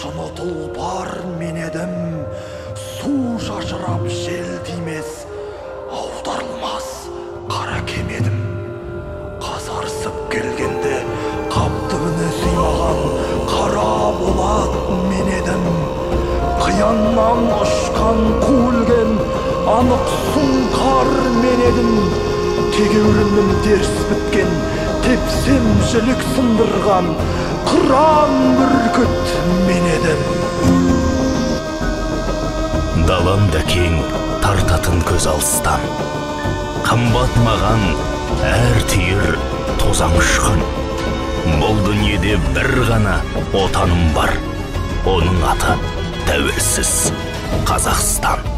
Шыны тұлпар мен едім, су шашырап жел тимес, аударылмас қара кемедім. Қазарсып келгенде қаптығыны сыймаған қара болат мен едім. Қияннан ұшқан қу өлген анық сұңқар мен едім. Тегеурінім теріс біткен, тепсем жілік сындырған қыран бүркіт мен едім. Далам да кең, тартатын көз алыстан. Қымбат маған әр түйір тозаң ұшқан. Бұл дүниеде бір ғана отаным бар. Оның аты тәуелсіз Қазақстан.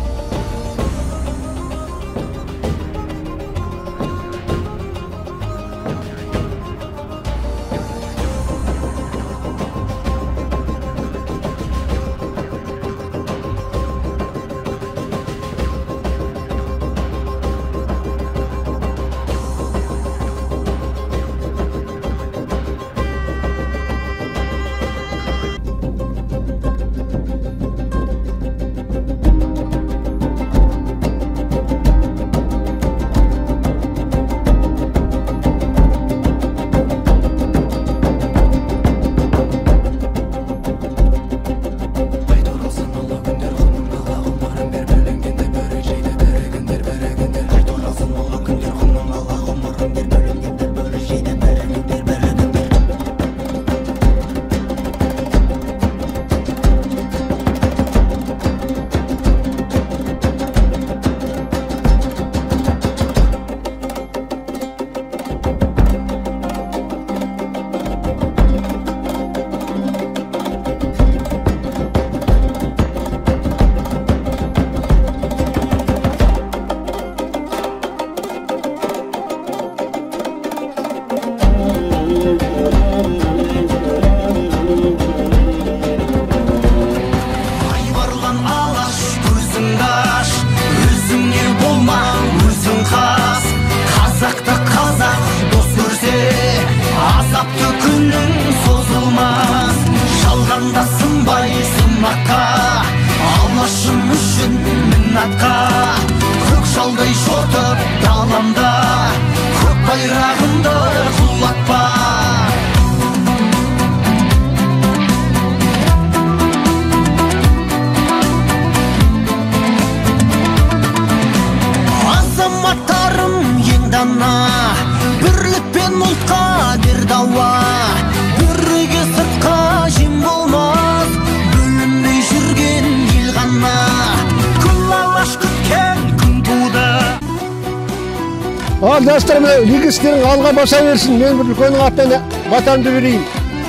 Достарым, игі істерің алға баса берсін. Мен бір үлкеннің аттан батамды берейін.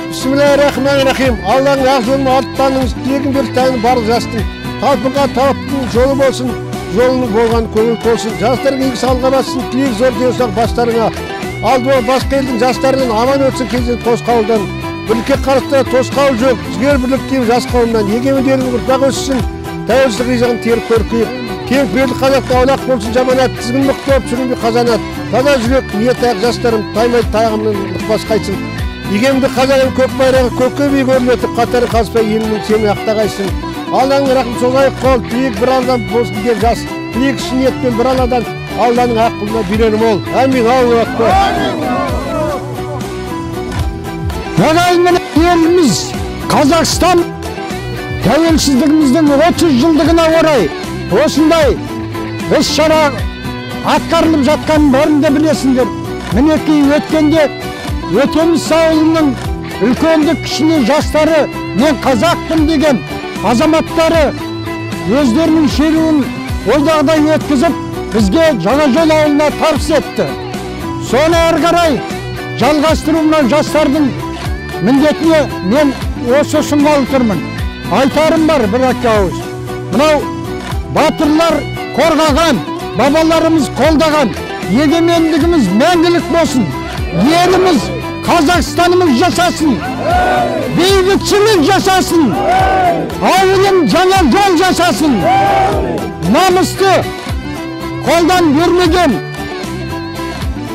Бисмиллахиррахманиррахим. Алланың ақ жолын алыптаныңыз, тілегіңдер тәңір барлық жастың. Талпынға талаптың жолы болсын, жолының болған көңіл толсын. Жастардың игісі алға бассын, тілек зор деусақ бастарыңа. Алдыма басқа елдің жастарынан аман өтсін кезден тосқауылдан. Бірлікке қарыстыра тосқауыл жоқ, жігер бірлік дейм жас қауымнан. Егеменді ұрпақ өссін, тәуелсіздік ризығын теріп көркейіп. Кең пейілді қазақта аулақ болсын жаманат, тізгін мықты болып сүрінбей қазанат. Таза жүрек, ниет аяқ жастарым, таймай тағымның ұқпас қайтсын. Егемді қазағын көк байрағы көкке бей көрілетіп, қатары қалыспай елінің сені ақтағайсын. Алланың рахым солайық қол, тілек бір алдан болсын деп жас. Тілек үшін ниетпен бір алладан Алланың ақылына берерім ол. Әмин, Аллаху акбар. Ағайын еліміз Қазақстан тәуелсіздігіміздің 30 жылдығына орай осындай іс-шара атқарылып жатқанын бәрінде білесіңдер. Мінекей өткенде Өтеміс ауылының үлкенді кішіне жастары мен қазақпын деген азаматтары өздерінің шеруін олдағыдай өткізіп, бізге Жаңа Жол ауылына табыс етті. Соны әрі қарай жалғастыру мынау жастардың міндетіне мен осы ұсынғалы тұрмын. Айтарым бар бір-екі ауыз. Мынау батырлар қорғаған, бабаларымыз қолдаған, егемендігіміз мәңгілік болсын. Еліміз, Қазақстанымыз жасасын. Бейбітшілік жасасын. Ауылым жаңа жол жасасын. Намысты қолдан бермеген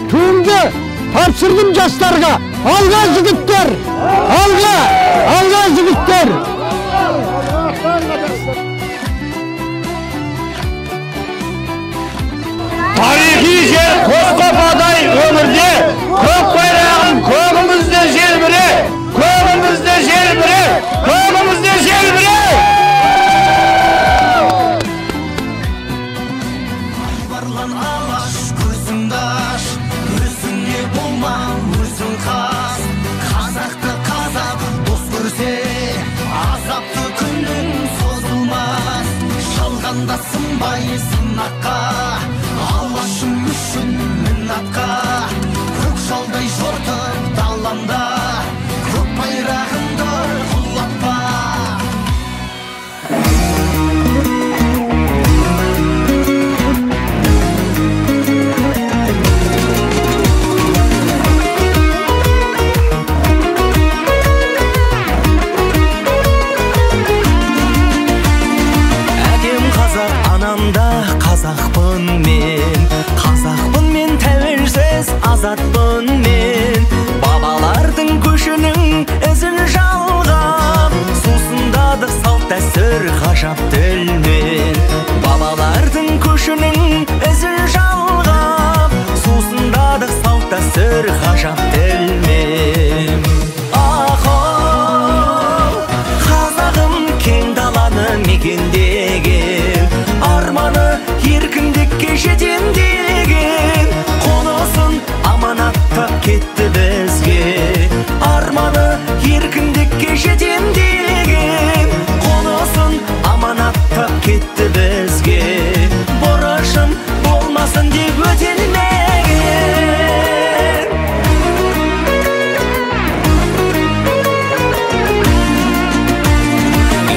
туымды тапсырдым жастарға. Алға жігіттер! Алға жігіттер! алмай сынаққа, алашым үшін минатқа, көк жалдай жортып даламда, көк байрағымды құлатпа. Қазақпын мен, тәуелсіз азатпын мен. Бабалардың көшінің ізін жалғап, сусындадық салт дәстүр ғажап тілмен. Бабалардың көшінің ізін жалғап, сусындадық салт дәстүр ғажап тілмен. Ахо, қазағым кең даланы мекендеген, арманы еркіндікке жетем деген, қонысын аманаттап кетті бізге. Арманы еркіндікке жетем деген, қонысын аманаттап кетті бізге. Борышым болмасын деп өтелмеген.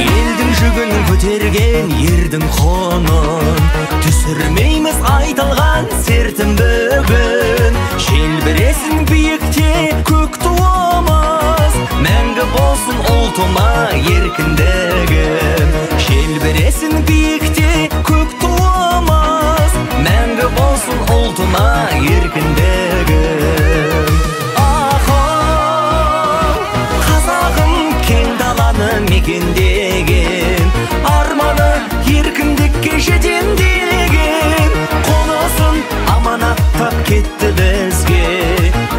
Елдің жүгін көтерген ердің қонын түсірмейміз айтылған сертім бүгін. Желбіресін биікте көк туымыз, мәңгі болсын ұлтыма еркіндігім. Желбіресін биікте көк туымыз, мәңгі болсын ұлтыма еркіндігім. Ахо, қазағым кең даланы мекендеген, арманы еркіндікке жетем деген, қонысын аманаттап кетті бізге.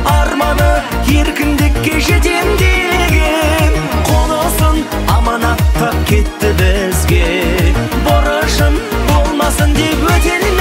Арманы еркіндікке жетем деген, қонысын аманаттап кетті бізге. Борышым болмасын деп өтелмеген.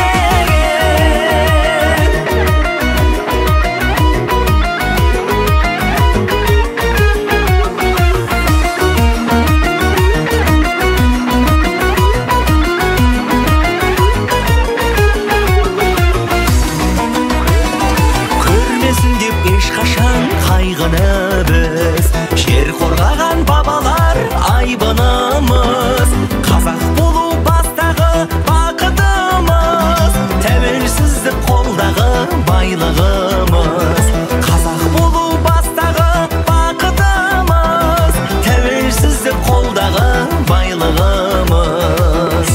Біз жер қорғаған бабалар айбынымыз, қазақ болу бастағы бақытымыз, тәуелсіздік қолдағы байлығымыз. Қазақ болу бастағы бақытымыз, тәуелсіздік қолдағы байлығымыз.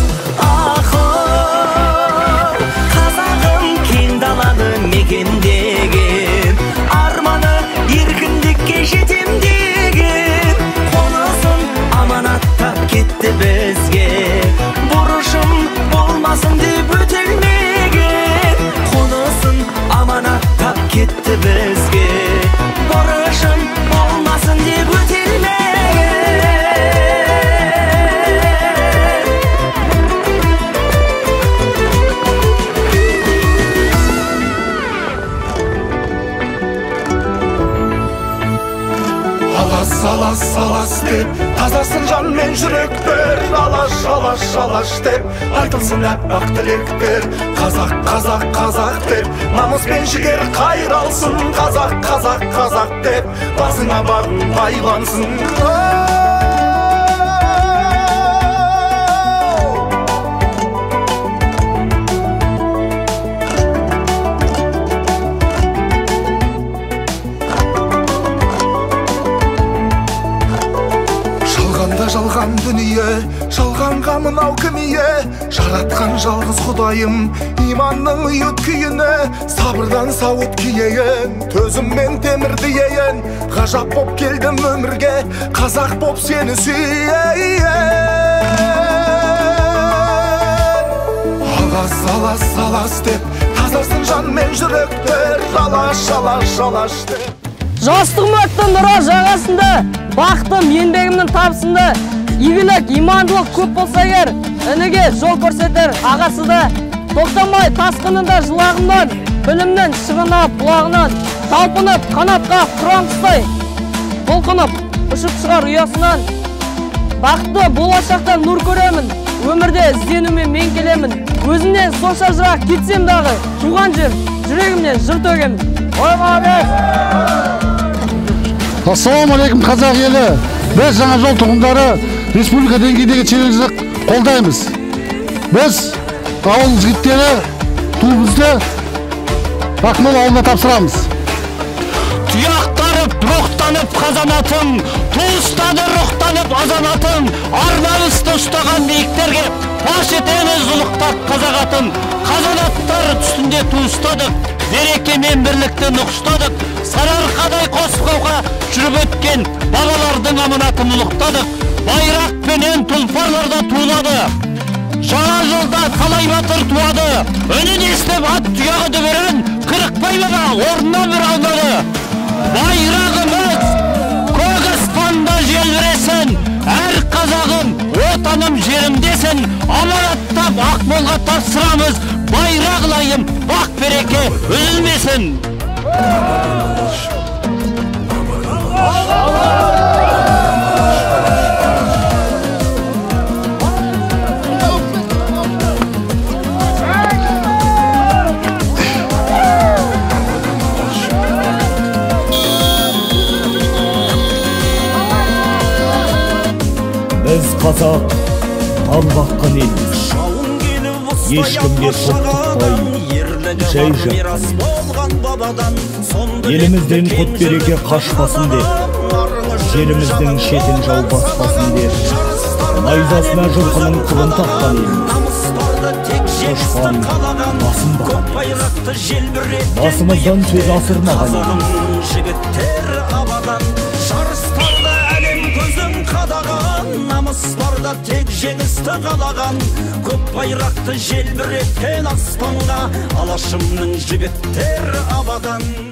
Ахо, қазағым кең даланы мекендеген, арманы еркіндікке жетем деген, қонысын аманаттап кетті бізге. Борышым болмасын деп өтелмеген, қонысын аманаттап кетті бізге. Борышым болмасын деп өтелмеген. Алас, алас деп, тазасын жан мен жүректер. Алаш, алаш, алаш деп, айтылсын әппақ тілектер. Қазақ, қазақ, қазақ деп, намыс пен жігер қайралсын. Қазақ, қазақ, қазақ деп, басыңа бағың байлансын. Жалған дүние, жалғанға мынау кім ие? Жаратқан жалғыз Құдайым, иманның ұйыт күйіне, сабырдан сауыт киейін, төзіммен темірді ейін. Ғажап боп келдім өмірге, қазақ боп сені сүйейін. Алас, алас, алас деп, тазасын жан мен жүректер. Алаш, алаш, алаш деп. Жастығым өтті нұра жағасында, бақтым еңбегімнің табысында. Игілік, имандылық көп болса егер, ініге жол көрсетер ағасыда. Тоқтамай тасқынында жылағымнан, білімнің шығына бұлағынан, талпынып қанатқа құран құстай, бұлқынып ұшып шығар ұясынан. Бақытты болашақта нұр көремін, өмірде ізденумен мен келемін. Өзімнен сонша жырақ кетсем дағы, туған жер, жүрегімнен жыр төгемін. Ассалаумағалейкум қазақ елі. Біз жаңа жол тұрғындары республика деңгейдегі чеберлікті қолдаймыз. Біз ауыл жігіттері туымызды Ақмол ауылына тапсырамыз. Тұяқтанып, рухтанып қазанатым, туыстады рухтанып азанатым, арнамызды ұстаған биіктерге паш етеміз ұлықтап қазақ атын. Қазанаттар үстінде туыстадық, береке мен бірлікті нұқыстадық, сарыарқадай қос қауға жүріп өткен бабалардың аманатын ұлықтадық. Байрақ пенен тұлпарларда туылады, жаңа жылда талай батыр туады, үнін естіп ат тұяғы дүбірін, қырықбай баба орнынан бір аунады. Байрағымыз көк аспанда желбіресін, әр қазағым отаным жерімдесін, аманаттап Ақмолға тапсырамыз, байрақ лайым бақ береке үзілмесін. Біз қазақ ал баққан елміз. Ешкімге тоқтықпай жай жатқан. Елімізден құт береке қашпасын деп, жеріміздің шетін жау баспасын деп, найзасына жылқының құлын таққан елміз. Дұшпан басын баған, басымыздан сөз асырмаған елміз. Намыстарда тек жеңісті қалаған, көк байрақты желбіреткен аспанға, алашымның жігіттер абадан.